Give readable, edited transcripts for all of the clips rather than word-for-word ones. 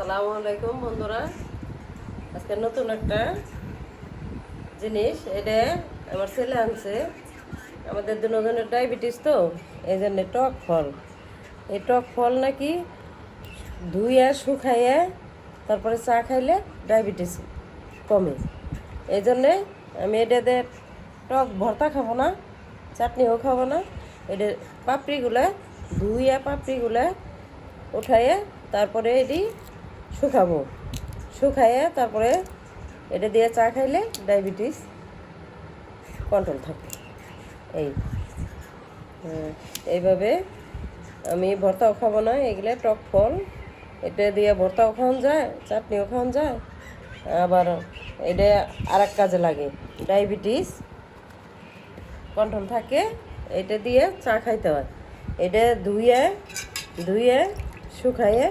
আসসালামু আলাইকুম বন্ধুরা। আজকে নতুন একটা জিনিস, এটা আমার ছেলে আনছে। আমাদের দুজনের ডায়াবেটিস, তো এই জন্যে টক ফল, এই টক ফল নাকি ধুইয়া শুকাইয়া তারপরে চা খাইলে ডায়াবেটিস কমে। এই জন্যে আমি এটাতে টক ভর্তা খাবো না, চাটনিও খাবো না। এটা পাপড়িগুলা ধুইয়া পাপড়িগুলা উঠাইয়া তারপরে এটি শুকাবো, শুকাইয়া তারপরে এটা দিয়ে চা খাইলে ডায়াবেটিস কন্ট্রোল থাকে। এই এইভাবে আমি ভর্তাও খাবো না, এগুলো টক ফল, এটা দিয়ে ভর্তাও খাওয়ান যায়, চাটনিও খাওয়ান যায়। আবার এটা আর এক কাজে লাগে, ডায়াবেটিস কন্ট্রোল থাকে। এটা দিয়ে চা খাইতে হয়। এটা ধুয়ে ধুয়ে শুকাইয়ে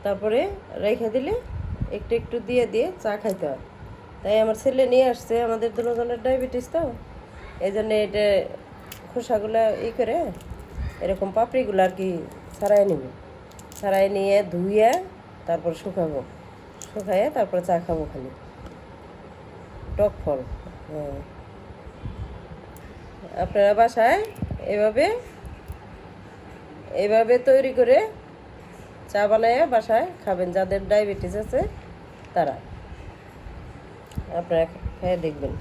তারপরে রেখে দিলে একটু একটু দিয়ে দিয়ে চা খাইতে হয়। তাই আমার ছেলে নিয়ে আসছে, আমাদের দুজনের ডায়াবেটিস, তো এই জন্যে এটা খোসাগুলো করে এরকম পাপড়িগুলো আর কি ছাড়াই নিব, ছাড়াই নিয়ে ধুয়ে তারপর শুকাবো, শুকাইয়ে তারপরে চা খাবো খালি। টক ফল, হ্যাঁ, আপনারা বাসায় এভাবে এইভাবে তৈরি করে চা বানায় বাসায় খাবেন। যাদের ডায়াবেটিস আছে তারা আপনারা খেয়ে দেখবেন।